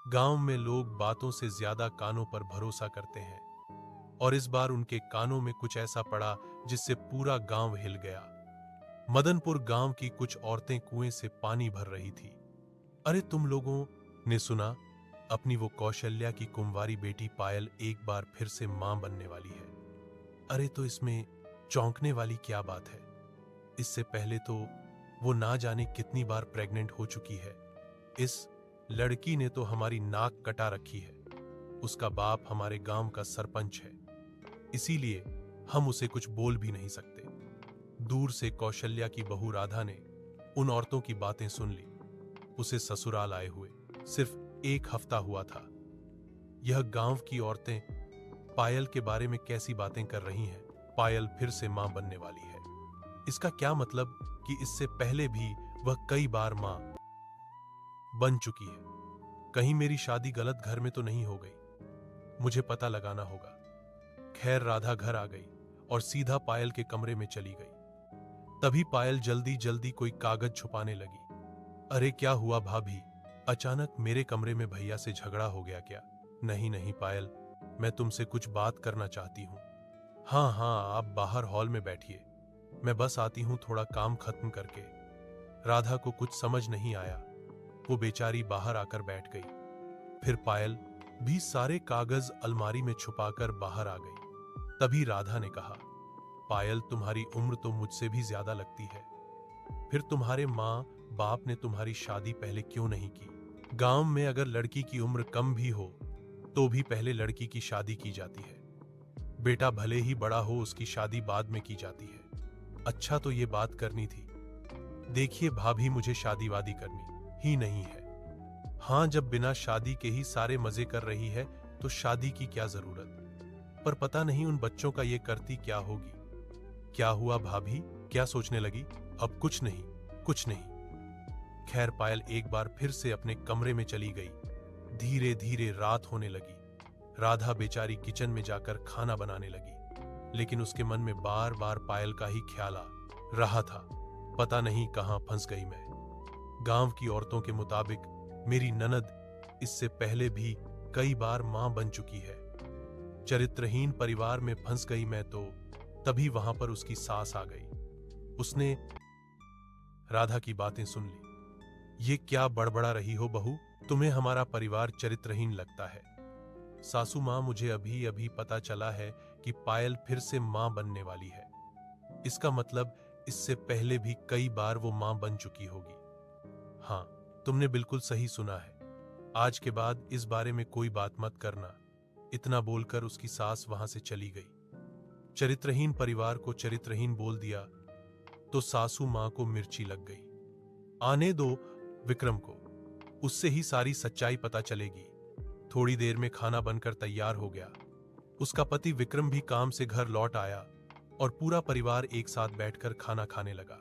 गांव में लोग बातों से ज्यादा कानों पर भरोसा करते हैं और इस बार उनके कानों में कुछ ऐसा पड़ा जिससे पूरा गांव हिल गया। मदनपुर गांव की कुछ औरतें कुएं से पानी भर रही थी। अरे तुम लोगों ने सुना, अपनी वो कौशल्या की कुंवारी बेटी पायल एक बार फिर से मां बनने वाली है। अरे तो इसमें चौंकने वाली क्या बात है? इससे पहले तो वो ना जाने कितनी बार प्रेग्नेंट हो चुकी है। इस लड़की ने तो हमारी नाक कटा रखी है। उसका बाप हमारे गांव का सरपंच है, इसीलिए हम उसे कुछ बोल भी नहीं सकते। दूर से कौशल्या की बहू राधा ने उन औरतों की बातें सुन ली। उसे ससुराल आए हुए सिर्फ एक हफ्ता हुआ था। यह गांव की औरतें पायल के बारे में कैसी बातें कर रही हैं? पायल फिर से मां बनने वाली है। इसका क्या मतलब कि इससे पहले भी वह कई बार मां बन चुकी है। कहीं मेरी शादी गलत घर में तो नहीं हो गई? मुझे पता लगाना होगा। खैर राधा घर आ गई और सीधा पायल के कमरे में चली गई। तभी पायल जल्दी जल्दी कोई कागज छुपाने लगी। अरे क्या हुआ भाभी? अचानक मेरे कमरे में भैया से झगड़ा हो गया क्या? नहीं नहीं पायल, मैं तुमसे कुछ बात करना चाहती हूँ। हाँ हाँ, आप बाहर हॉल में बैठिए, मैं बस आती हूँ थोड़ा काम खत्म करके। राधा को कुछ समझ नहीं आया। वो बेचारी बाहर आकर बैठ गई। फिर पायल भी सारे कागज अलमारी में छुपाकर बाहर आ गई। तभी राधा ने कहा, पायल तुम्हारी उम्र तो मुझसे भी ज्यादा लगती है, फिर तुम्हारे माँ बाप ने तुम्हारी शादी पहले क्यों नहीं की? गांव में अगर लड़की की उम्र कम भी हो तो भी पहले लड़की की शादी की जाती है। बेटा भले ही बड़ा हो, उसकी शादी बाद में की जाती है। अच्छा तो ये बात करनी थी। देखिए भाभी, मुझे शादी वादी करनी ही नहीं है। हाँ, जब बिना शादी के ही सारे मजे कर रही है तो शादी की क्या जरूरत? पर पता नहीं उन बच्चों का ये करती क्या होगी। क्या हुआ भाभी, क्या सोचने लगी? अब कुछ नहीं, कुछ नहीं। खैर पायल एक बार फिर से अपने कमरे में चली गई। धीरे धीरे रात होने लगी। राधा बेचारी किचन में जाकर खाना बनाने लगी, लेकिन उसके मन में बार बार पायल का ही ख्याल आ रहा था। पता नहीं कहां फंस गई मैं। गांव की औरतों के मुताबिक मेरी ननद इससे पहले भी कई बार मां बन चुकी है। चरित्रहीन परिवार में फंस गई मैं तो तभी वहां पर उसकी सास आ गई। उसने राधा की बातें सुन ली। ये क्या बड़बड़ा रही हो बहू? तुम्हें हमारा परिवार चरित्रहीन लगता है। सासू मां, मुझे अभी अभी पता चला है कि पायल फिर से मां बनने वाली है। इसका मतलब इससे पहले भी कई बार वो मां बन चुकी होगी। हाँ, तुमने बिल्कुल सही सुना है। आज के बाद इस बारे में कोई बात मत करना। इतना बोलकर उसकी सास वहां से चली गई। चरित्रहीन परिवार को चरित्रहीन बोल दिया तो सासू मां को मिर्ची लग गई। आने दो विक्रम को, उससे ही सारी सच्चाई पता चलेगी। थोड़ी देर में खाना बनकर तैयार हो गया। उसका पति विक्रम भी काम से घर लौट आया और पूरा परिवार एक साथ बैठकर खाना खाने लगा।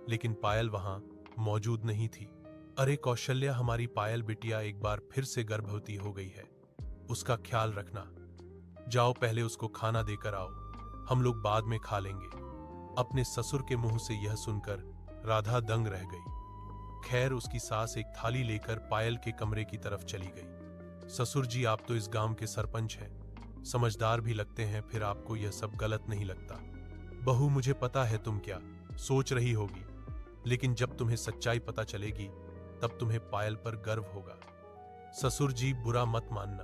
लेकिन पायल वहां मौजूद नहीं थी। अरे कौशल्या, हमारी पायल बिटिया एक बार फिर से गर्भवती हो गई है। उसका ख्याल रखना। जाओ पहले उसको खाना देकर आओ, हम लोग बाद में खा लेंगे। अपने ससुर के मुंह से यह सुनकर राधा दंग रह गई। खैर उसकी सास एक थाली लेकर पायल के कमरे की तरफ चली गई। ससुर जी, आप तो इस गांव के सरपंच हैं, समझदार भी लगते हैं, फिर आपको यह सब गलत नहीं लगता? बहू, मुझे पता है तुम क्या सोच रही होगी, लेकिन जब तुम्हें सच्चाई पता चलेगी तब तुम्हें पायल पर गर्व होगा। ससुर जी, बुरा मत मानना,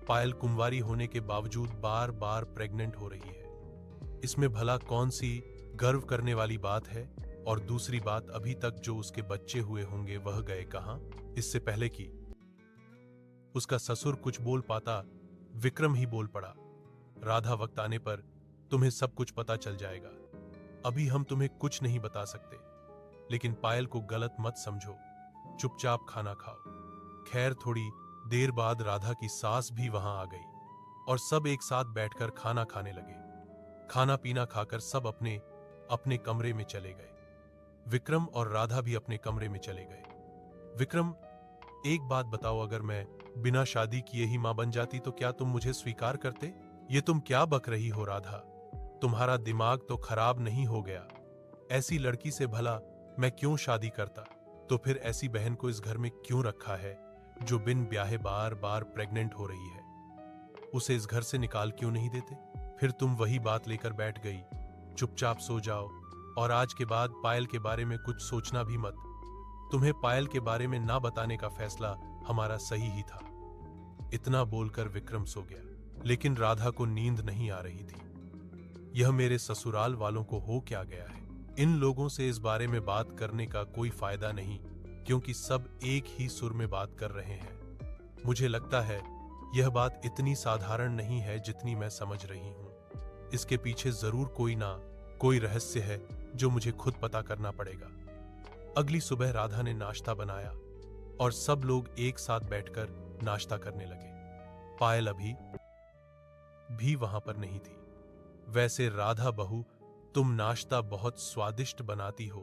पायल कुंवारी होने के बावजूद बार बार प्रेग्नेंट हो रही है। इसमें भला कौन सी गर्व करने वाली बात है? और दूसरी बात, अभी तक जो उसके बच्चे हुए होंगे वह गए कहां? इससे पहले कि उसका ससुर कुछ बोल पाता, विक्रम ही बोल पड़ा, राधा, वक्त आने पर तुम्हें सब कुछ पता चल जाएगा। अभी हम तुम्हें कुछ नहीं बता सकते, लेकिन पायल को गलत मत समझो, चुपचाप खाना खाओ। खैर थोड़ी देर बाद राधा की सास भी वहां आ गई और सब एक साथ बैठकर खाना खाने लगे। खाना पीना खाकर सब अपने अपने कमरे में चले गए। विक्रम और राधा भी अपने कमरे में चले गए। विक्रम, एक बात बताओ, अगर मैं बिना शादी किए ही मां बन जाती तो क्या तुम मुझे स्वीकार करते? ये तुम क्या बक रही हो राधा? तुम्हारा दिमाग तो खराब नहीं हो गया? ऐसी लड़की से भला मैं क्यों शादी करता? तो फिर ऐसी बहन को इस घर में क्यों रखा है जो बिन ब्याहे बार बार प्रेग्नेंट हो रही है, उसे इस घर से निकाल क्यों नहीं देते? फिर तुम वही बात लेकर बैठ गई, चुपचाप सो जाओ और आज के बाद पायल के बारे में कुछ सोचना भी मत। तुम्हें पायल के बारे में ना बताने का फैसला हमारा सही ही था। इतना बोलकर विक्रम सो गया, लेकिन राधा को नींद नहीं आ रही थी। यह मेरे ससुराल वालों को हो क्या गया है? इन लोगों से इस बारे में बात करने का कोई फायदा नहीं, क्योंकि सब एक ही सुर में बात कर रहे हैं। मुझे लगता है यह बात इतनी साधारण नहीं है जितनी मैं समझ रही हूं। इसके पीछे जरूर कोई ना कोई रहस्य है जो मुझे खुद पता करना पड़ेगा। अगली सुबह राधा ने नाश्ता बनाया और सब लोग एक साथ बैठकर नाश्ता करने लगे। पायल अभी भी वहां पर नहीं थी। वैसे राधा बहू, तुम नाश्ता बहुत स्वादिष्ट बनाती हो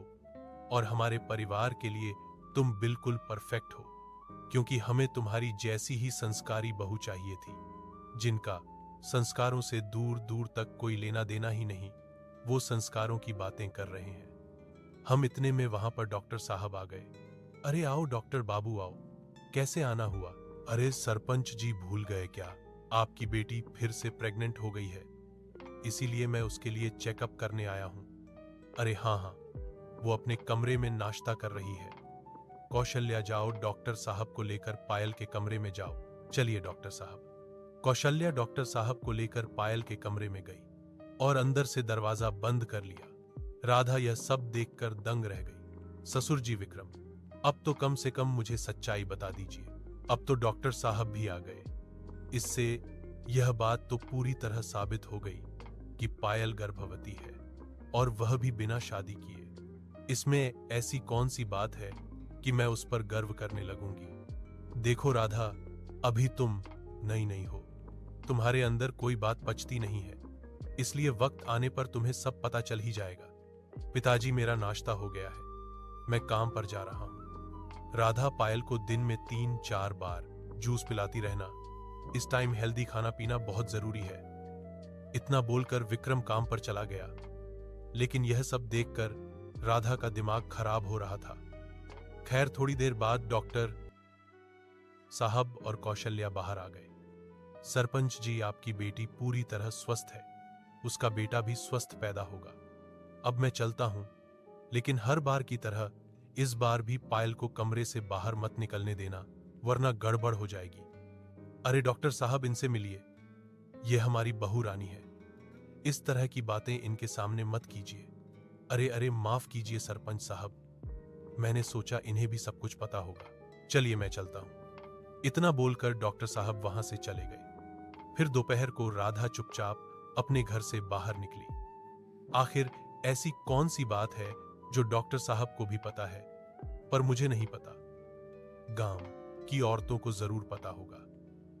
और हमारे परिवार के लिए तुम बिल्कुल परफेक्ट हो, क्योंकि हमें तुम्हारी जैसी ही संस्कारी बहू चाहिए थी, जिनका संस्कारों से दूर दूर तक कोई लेना देना ही नहीं। वो संस्कारों की बातें कर रहे हैं। हम इतने में वहां पर डॉक्टर साहब आ गए। अरे आओ डॉक्टर बाबू आओ, कैसे आना हुआ? अरे सरपंच जी भूल गए क्या? आपकी बेटी फिर से प्रेग्नेंट हो गई है, इसीलिए मैं उसके लिए चेकअप करने आया हूं। अरे हाँ हाँ, वो अपने कमरे में नाश्ता कर रही है। कौशल्या जाओ, डॉक्टर साहब को लेकर पायल के कमरे में जाओ। चलिए डॉक्टर साहब। कौशल्या डॉक्टर साहब को लेकर पायल के कमरे में गई और अंदर से दरवाजा बंद कर लिया। राधा यह सब देखकर दंग रह गई। ससुर जी विक्रम, अब तो कम से कम मुझे सच्चाई बता दीजिए। अब तो डॉक्टर साहब भी आ गए। इससे यह बात तो पूरी तरह साबित हो गई कि पायल गर्भवती है, और वह भी बिना शादी किए। इसमें ऐसी कौन सी बात है कि मैं उस पर गर्व करने लगूंगी? देखो राधा, अभी तुम नई नहीं हो, तुम्हारे अंदर कोई बात पचती नहीं है, इसलिए वक्त आने पर तुम्हें सब पता चल ही जाएगा। पिताजी, मेरा नाश्ता हो गया है, मैं काम पर जा रहा हूं। राधा, पायल को दिन में 3-4 बार जूस पिलाती रहना। इस टाइम हेल्दी खाना पीना बहुत जरूरी है। इतना बोलकर विक्रम काम पर चला गया, लेकिन यह सब देखकर राधा का दिमाग खराब हो रहा था। खैर, थोड़ी देर बाद डॉक्टर साहब और कौशल्या बाहर आ गए। सरपंच जी, आपकी बेटी पूरी तरह स्वस्थ है, उसका बेटा भी स्वस्थ पैदा होगा। अब मैं चलता हूं, लेकिन हर बार की तरह इस बार भी पायल को कमरे से बाहर मत निकलने देना, वरना गड़बड़ हो जाएगी। अरे डॉक्टर साहब, इनसे मिलिए, यह हमारी बहू रानी है, इस तरह की बातें इनके सामने मत कीजिए। अरे अरे, माफ कीजिए सरपंच साहब, मैंने सोचा इन्हें भी सब कुछ पता होगा। चलिए मैं चलता हूं। इतना बोलकर डॉक्टर साहब वहां से चले गए। फिर दोपहर को राधा चुपचाप अपने घर से बाहर निकली। आखिर ऐसी कौन सी बात है जो डॉक्टर साहब को भी पता है, पर मुझे नहीं पता? गांव की औरतों को जरूर पता होगा,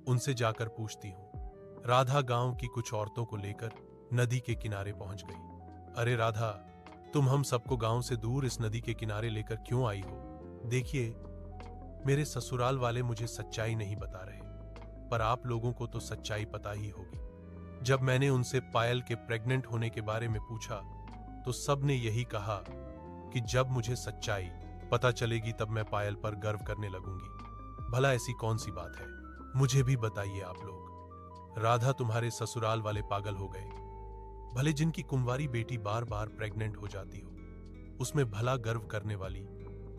उनसे जाकर पूछती हूं। राधा गांव की कुछ औरतों को लेकर नदी के किनारे पहुंच गई। अरे राधा, तुम हम सबको गांव से दूर इस नदी के किनारे लेकर क्यों आई हो? देखिए, मेरे ससुराल वाले मुझे सच्चाई नहीं बता रहे, पर आप लोगों को तो सच्चाई पता ही होगी। जब मैंने उनसे पायल के प्रेग्नेंट होने के बारे में पूछा, तो सब ने यही कहा कि जब मुझे सच्चाई पता चलेगी तब मैं पायल पर गर्व करने लगूंगी। भला ऐसी कौन सी बात है, मुझे भी बताइए आप लोग। राधा, तुम्हारे ससुराल वाले पागल हो गए। भले जिनकी कुंवारी बेटी बार बार प्रेग्नेंट हो जाती हो, उसमें भला गर्व करने वाली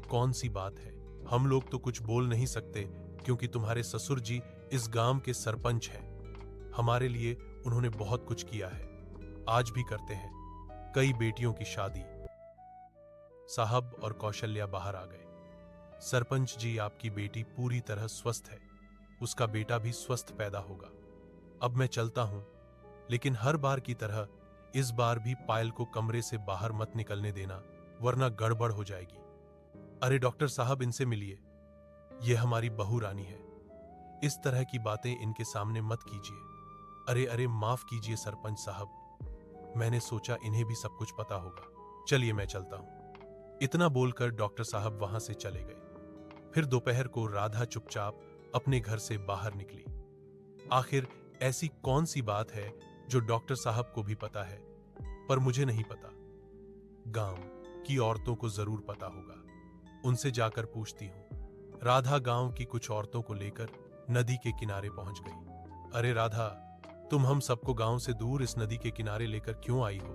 कौन सी बात है? हम लोग तो कुछ बोल नहीं सकते, क्योंकि तुम्हारे ससुर जी इस गांव के सरपंच हैं। हमारे लिए उन्होंने बहुत कुछ किया है, आज भी करते हैं, कई बेटियों की शादी। साहब और कौशल्या बाहर आ गए। सरपंच जी, आपकी बेटी पूरी तरह स्वस्थ है, उसका बेटा भी स्वस्थ पैदा होगा। अब मैं चलता हूं, लेकिन हर बार की तरह इस बार भी पायल को कमरे से बाहर मत निकलने देना, वरना गड़बड़ हो जाएगी। अरे डॉक्टर साहब, इनसे मिलिए, यह हमारी बहू रानी है, इस तरह की बातें इनके सामने मत कीजिए। अरे अरे, माफ कीजिए सरपंच साहब, मैंने सोचा इन्हें भी सब कुछ पता होगा। चलिए मैं चलता हूं। इतना बोलकर डॉक्टर साहब वहां से चले गए। फिर दोपहर को राधा चुपचाप अपने घर से बाहर निकली। आखिर ऐसी कौन सी बात है जो डॉक्टर साहब को भी पता है, पर मुझे नहीं पता? गांव की औरतों को जरूर पता होगा, उनसे जाकर पूछती हूं। राधा गांव की कुछ औरतों को लेकर नदी के किनारे पहुंच गई। अरे राधा, तुम हम सबको गांव से दूर इस नदी के किनारे लेकर क्यों आई हो?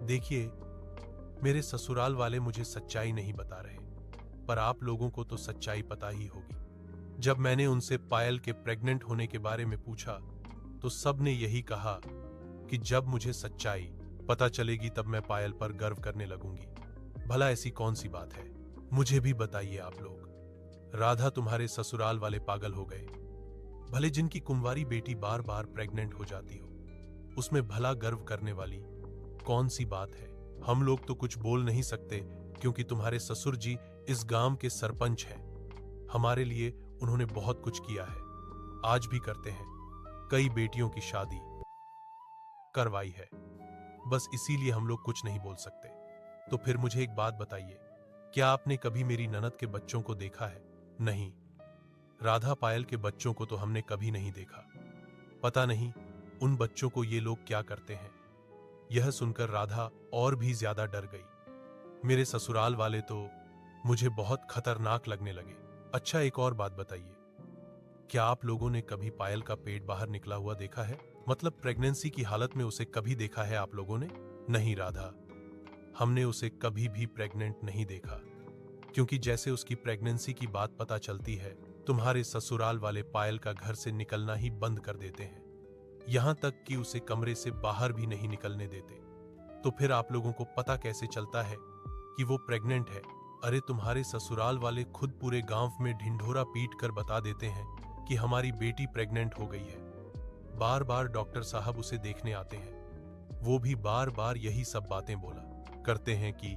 देखिए, मेरे ससुराल वाले मुझे सच्चाई नहीं बता रहे, पर आप लोगों को तो सच्चाई पता ही होगी। जब मैंने उनसे पायल के प्रेग्नेंट होने के बारे में पूछा तो सबने यही कहा कि जब मुझे सच्चाई पता चलेगी तब मैं पायल पर गर्व करने लगूंगी। भला ऐसी कौन सी बात है, मुझे भी बताइए आप लोग। राधा, तुम्हारे ससुराल वाले पागल हो गए। भले जिनकी कुंवारी बेटी बार बार प्रेग्नेंट हो जाती हो, उसमें भला गर्व करने वाली कौन सी बात है? हम लोग तो कुछ बोल नहीं सकते क्योंकि तुम्हारे ससुर जी इस गांव के सरपंच हैं। हमारे लिए उन्होंने बहुत कुछ किया है, आज भी करते हैं। कई बेटियों की शादी करवाई है, बस इसीलिए हम लोग कुछ नहीं बोल सकते। तो फिर मुझे एक बात बताइए, क्या आपने कभी मेरी ननद के बच्चों को देखा है? नहीं, राधा, पायल के बच्चों को तो हमने कभी नहीं देखा। पता नहीं उन बच्चों को ये लोग क्या करते हैं। यह सुनकर राधा और भी ज्यादा डर गई। मेरे ससुराल वाले तो मुझे बहुत खतरनाक लगने लगे। अच्छा, एक और बात बताइए, क्या आप लोगों ने कभी पायल का पेट बाहर निकला हुआ देखा है? मतलब प्रेगनेंसी की हालत में उसे कभी देखा है आप लोगों ने? नहीं राधा, हमने उसे कभी भी प्रेग्नेंट नहीं देखा, क्योंकि जैसे उसकी प्रेगनेंसी की बात पता चलती है, तुम्हारे ससुराल वाले पायल का घर से निकलना ही बंद कर देते हैं, यहां तक कि उसे कमरे से बाहर भी नहीं निकलने देते। तो फिर आप लोगों को पता कैसे चलता है कि वो प्रेग्नेंट है? अरे, तुम्हारे ससुराल वाले खुद पूरे गांव में ढिंढोरा पीट कर बता देते हैं कि हमारी बेटी प्रेग्नेंट हो गई है। बार बार डॉक्टर साहब उसे देखने आते हैं, वो भी बार बार यही सब बातें बोला करते हैं कि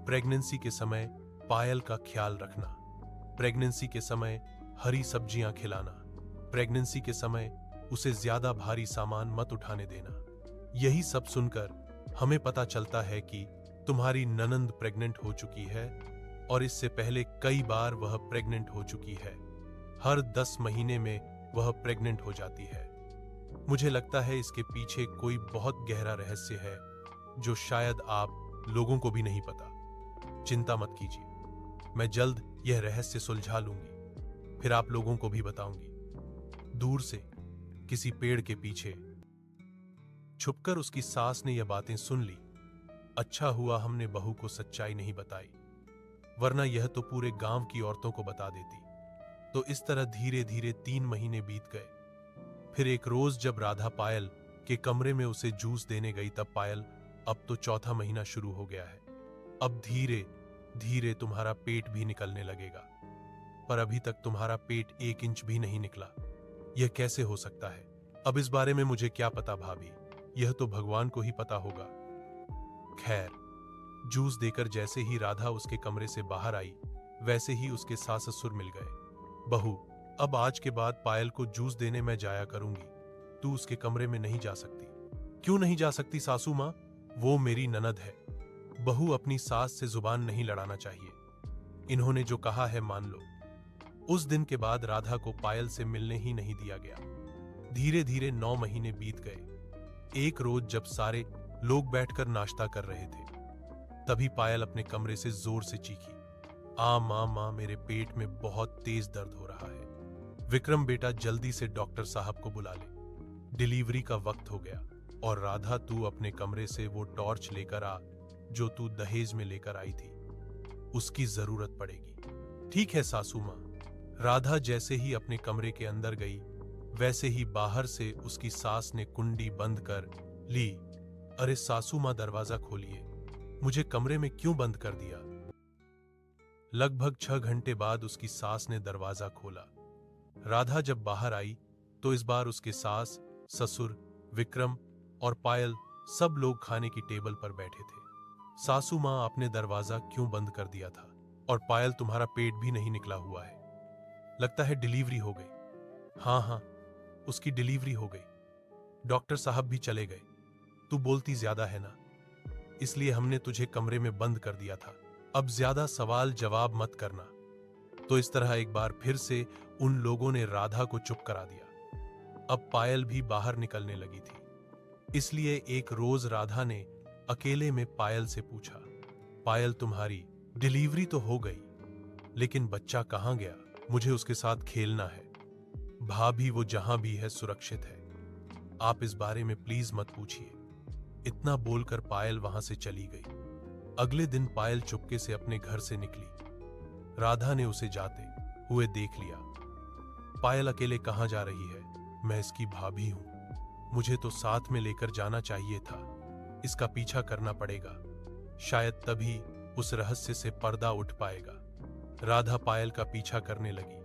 प्रेगनेंसी के समय पायल का ख्याल रखना, प्रेगनेंसी के समय हरी सब्जियां खिलाना, प्रेगनेंसी के समय उसे ज्यादा भारी सामान मत उठाने देना। यही सब सुनकर हमें पता चलता है कि तुम्हारी ननंद प्रेग्नेंट हो चुकी है और इससे पहले कई बार वह प्रेग्नेंट हो चुकी है। हर 10 महीने में वह प्रेग्नेंट हो जाती है। मुझे लगता है इसके पीछे कोई बहुत गहरा रहस्य है जो शायद आप लोगों को भी नहीं पता। चिंता मत कीजिए, मैं जल्द यह रहस्य सुलझा लूंगी, फिर आप लोगों को भी बताऊंगी। दूर से किसी पेड़ के पीछे छुपकर उसकी सास ने यह बातें सुन ली। अच्छा हुआ हमने बहू को सच्चाई नहीं बताई, वरना यह तो पूरे गांव की औरतों को बता देती। तो इस तरह धीरे धीरे 3 महीने बीत गए। फिर एक रोज जब राधा पायल के कमरे में उसे जूस देने गई, तब पायल, अब तो चौथा महीना शुरू हो गया है, अब धीरे धीरे तुम्हारा पेट भी निकलने लगेगा। पर अभी तक तुम्हारा पेट 1 इंच भी नहीं निकला, यह कैसे हो सकता है? अब इस बारे में मुझे क्या पता भाभी, यह तो भगवान को ही पता होगा। खैर, जूस देकर जैसे ही राधा उसके कमरे से बाहर आई, वैसे ही उसके सास ससुर मिल गए। बहू, अब आज के बाद पायल को जूस देने मैं जाया करूंगी, तू उसके कमरे में नहीं जा सकती। क्यों नहीं जा सकती सासू मां? वो मेरी ननद है। बहू, अपनी सास से जुबान नहीं लड़ाना चाहिए, इन्होंने जो कहा है मान लो। उस दिन के बाद राधा को पायल से मिलने ही नहीं दिया गया। धीरे धीरे 9 महीने बीत गए। एक रोज जब सारे लोग बैठकर नाश्ता कर रहे थे, तभी पायल अपने कमरे से जोर से चीखी, आ मां मां, मेरे पेट में बहुत तेज दर्द हो रहा है। विक्रम बेटा, जल्दी से डॉक्टर साहब को बुला ले, डिलीवरी का वक्त हो गया। और राधा, तू अपने कमरे से वो टॉर्च लेकर आ जो तू दहेज में लेकर आई थी, उसकी जरूरत पड़ेगी। ठीक है सासू मां। राधा जैसे ही अपने कमरे के अंदर गई, वैसे ही बाहर से उसकी सास ने कुंडी बंद कर ली। अरे सासू मां, दरवाजा खोलिए, मुझे कमरे में क्यों बंद कर दिया? लगभग 6 घंटे बाद उसकी सास ने दरवाजा खोला। राधा जब बाहर आई तो इस बार उसके सास, ससुर, विक्रम और पायल सब लोग खाने की टेबल पर बैठे थे। सासू मां, आपने दरवाजा क्यों बंद कर दिया था? और पायल, तुम्हारा पेट भी नहीं निकला हुआ है, लगता है डिलीवरी हो गई। हाँ हाँ, उसकी डिलीवरी हो गई, डॉक्टर साहब भी चले गए। तू बोलती ज्यादा है ना, इसलिए हमने तुझे कमरे में बंद कर दिया था। अब ज्यादा सवाल जवाब मत करना। तो इस तरह एक बार फिर से उन लोगों ने राधा को चुप करा दिया। अब पायल भी बाहर निकलने लगी थी, इसलिए एक रोज राधा ने अकेले में पायल से पूछा, पायल, तुम्हारी डिलीवरी तो हो गई, लेकिन बच्चा कहां गया? मुझे उसके साथ खेलना है। भाभी वो जहां भी है सुरक्षित है। आप इस बारे में प्लीज मत पूछिए। इतना बोलकर पायल वहां से चली गई। अगले दिन पायल चुपके से अपने घर से निकली। राधा ने उसे जाते हुए देख लिया। पायल अकेले कहां जा रही है? मैं इसकी भाभी हूं। मुझे तो साथ में लेकर जाना चाहिए था। इसका पीछा करना पड़ेगा। शायद तभी उस रहस्य से पर्दा उठ पाएगा। राधा पायल का पीछा करने लगी।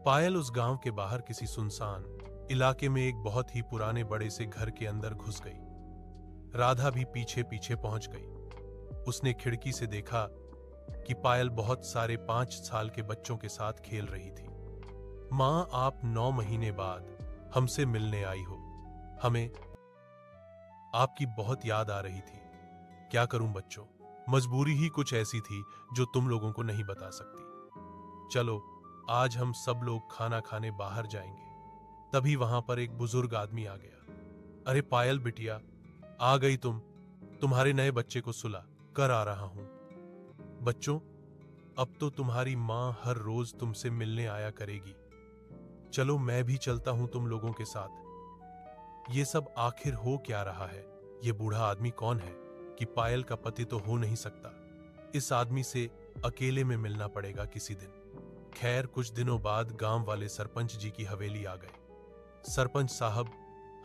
पायल उस गांव के बाहर किसी सुनसान इलाके में एक बहुत ही पुराने बड़े से घर के अंदर घुस गई। राधा भी पीछे पीछे पहुंच गई। उसने खिड़की से देखा कि पायल बहुत सारे 5 साल के बच्चों के साथ खेल रही थी। मां, आप 9 महीने बाद हमसे मिलने आई हो। हमें आपकी बहुत याद आ रही थी। क्या करूं बच्चों, मजबूरी ही कुछ ऐसी थी जो तुम लोगों को नहीं बता सकती। चलो आज हम सब लोग खाना खाने बाहर जाएंगे। तभी वहां पर एक बुजुर्ग आदमी आ गया। अरे पायल बिटिया, आ गई तुम। तुम्हारे नए बच्चे को सुला कर आ रहा हूं। बच्चों, अब तो तुम्हारी मां हर रोज तुमसे मिलने आया करेगी। चलो मैं भी चलता हूं तुम लोगों के साथ। ये सब आखिर हो क्या रहा है? ये बूढ़ा आदमी कौन है कि पायल का पति तो हो नहीं सकता। इस आदमी से अकेले में मिलना पड़ेगा किसी दिन। खैर कुछ दिनों बाद गांव वाले सरपंच जी की हवेली आ गए। सरपंच साहब,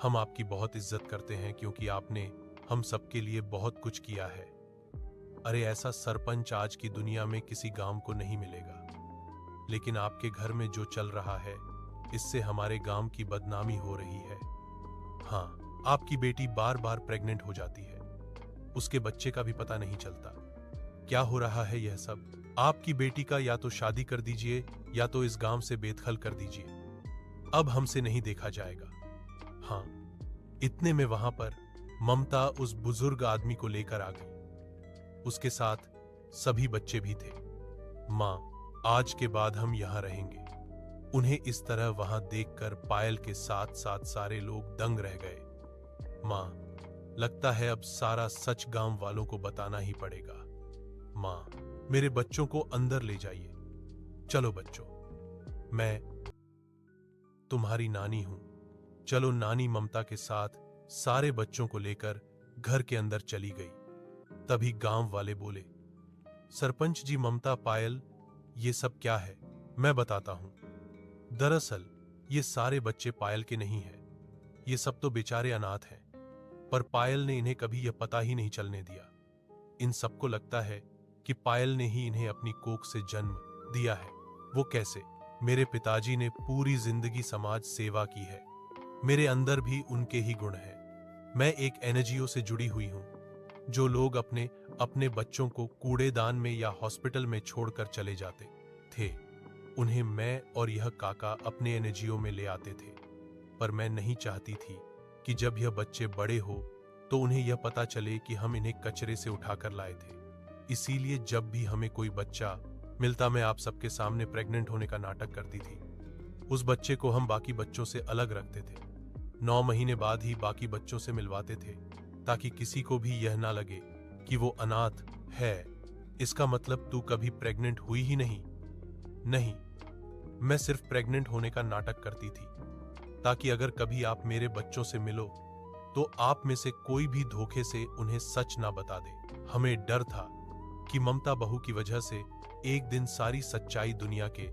हम आपकी बहुत इज्जत करते हैं क्योंकि आपने हम सबके लिए बहुत कुछ किया है। अरे ऐसा सरपंच आज की दुनिया में किसी गांव को नहीं मिलेगा। लेकिन आपके घर में जो चल रहा है इससे हमारे गांव की बदनामी हो रही है। हाँ, आपकी बेटी बार बार प्रेग्नेंट हो जाती है। उसके बच्चे का भी पता नहीं चलता। क्या हो रहा है यह सब? आपकी बेटी का या तो शादी कर दीजिए या तो इस गांव से बेदखल कर दीजिए। अब हमसे नहीं देखा जाएगा। हाँ, इतने में वहां पर ममता उस बुजुर्ग आदमी को लेकर आ गई। उसके साथ सभी बच्चे भी थे। मां, आज के बाद हम यहां रहेंगे। उन्हें इस तरह वहां देखकर पायल के साथ साथ सारे लोग दंग रह गए। मां, लगता है अब सारा सच गांव वालों को बताना ही पड़ेगा। मां, मेरे बच्चों को अंदर ले जाइए। चलो बच्चों, मैं तुम्हारी नानी हूं। चलो। नानी ममता के साथ सारे बच्चों को लेकर घर के अंदर चली गई। तभी गांव वाले बोले, सरपंच जी, ममता, पायल, ये सब क्या है? मैं बताता हूं। दरअसल ये सारे बच्चे पायल के नहीं हैं। ये सब तो बेचारे अनाथ हैं। पर पायल ने इन्हें कभी यह पता ही नहीं चलने दिया। इन सबको लगता है कि पायल ने ही इन्हें अपनी कोख से जन्म दिया है। वो कैसे? मेरे पिताजी ने पूरी जिंदगी समाज सेवा की है। मेरे अंदर भी उनके ही गुण हैं। मैं एक एनजीओ से जुड़ी हुई हूं। जो लोग अपने अपने बच्चों को कूड़ेदान में या हॉस्पिटल में छोड़कर चले जाते थे, उन्हें मैं और यह काका अपने एनजीओ में ले आते थे। पर मैं नहीं चाहती थी कि जब यह बच्चे बड़े हो तो उन्हें यह पता चले कि हम इन्हें कचरे से उठाकर लाए थे। इसीलिए जब भी हमें कोई बच्चा मिलता, मैं आप सबके सामने प्रेग्नेंट होने का नाटक करती थी। उस बच्चे को हम बाकी बच्चों से अलग रखते थे। 9 महीने बाद ही बाकी बच्चों से मिलवाते थे, ताकि किसी को भी यह ना लगे कि वो अनाथ है। इसका मतलब तू कभी प्रेग्नेंट हुई ही नहीं? नहीं, मैं सिर्फ प्रेग्नेंट होने का नाटक करती थी, ताकि अगर कभी आप मेरे बच्चों से मिलो तो आप में से कोई भी धोखे से उन्हें सच ना बता दे। हमें डर था कि ममता बहू की वजह से एक दिन सारी सच्चाई दुनिया के